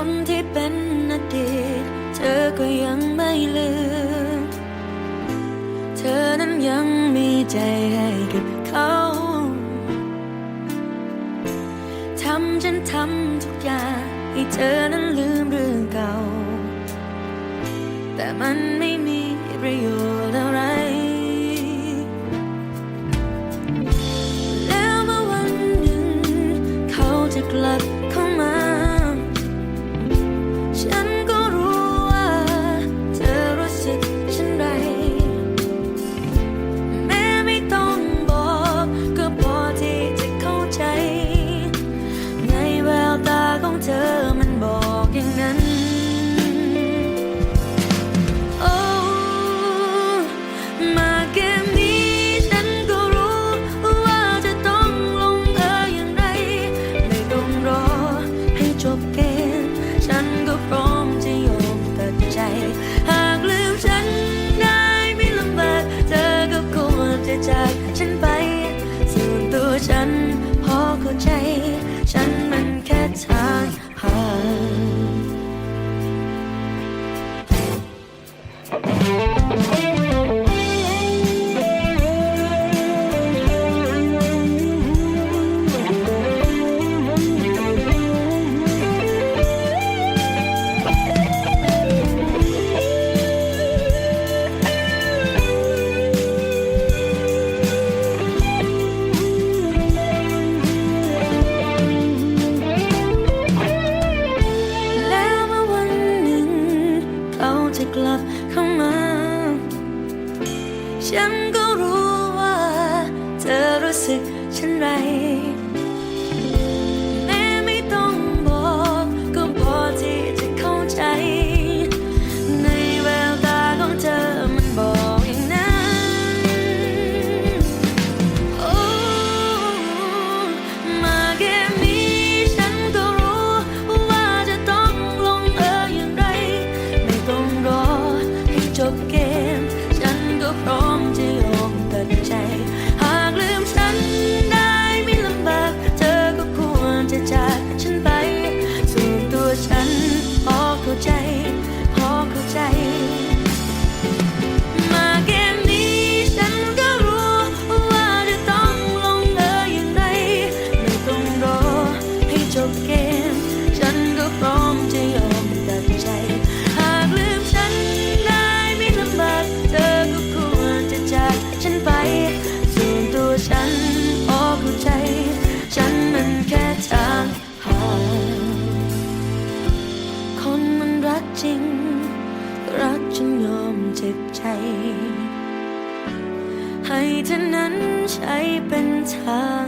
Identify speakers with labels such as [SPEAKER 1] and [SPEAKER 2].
[SPEAKER 1] คนที่เป็นอดีตเธอก็ยังไม่ลืมเธอนั้นยังมีใจให้กับเขาฉันทำทุกอย่างให้เธอนั้นลืมเรื่องเก่าแต่มันไม่มีประโยชน์อะไรแล้วเมื่อวันหนึ่งเขาจะกลับเข้ามาฉันก็รู้ว่าเธอรู้สึกเช่นไรแม้ไม่ต้องบอกก็พอที่จะเข้าใจในแววตาของเธอมันบอกอย่างนั้นมาเกมนี้ฉันก็รู้ว่าจะต้องลงเอยอย่างไรไม่ต้องรอให้จบเกมฉันก็พร้อมจะยอมตัดใจหากลืมฉันได้ไม่ลำบากเธอก็ควรจะจากฉันไปส่วนตัวฉันพอเข้าใจฉันมันแค่ทางผ่านกลับเข้ามาฉันก็รู้ว่าเธอรู้สึกเช่นไรแม้ไม่ต้องบอกก็พอที่จะเข้าใจในแววตาของเธอมันบอกอย่างนั้นโอ้มาเกมนี้ฉันก็รู้ว่าจะต้องลงเอยอย่างไรไม่ต้องรอจบเกมฉันก็พร้อมจะยอมตัดใจหากลืมฉันได้ไม่ลำบากเธอก็ควรจะจากฉันไปส่วนตัวฉันพอเข้าใจมาเกมนี้ฉันก็รู้ว่าจะต้องลงเอยอย่างไรไม่ต้องรอให้จบเกมฉันก็พร้อมจะยอมตัดใจหากลืมฉันเธอก็ควรจะจากฉันไปส่วนตัวฉันพอเข้าใจฉันมันแค่ทางผ่านคนมันรักจริงรักจนยอมเจ็บใจให้เธอนั้นใช้เป็นทาง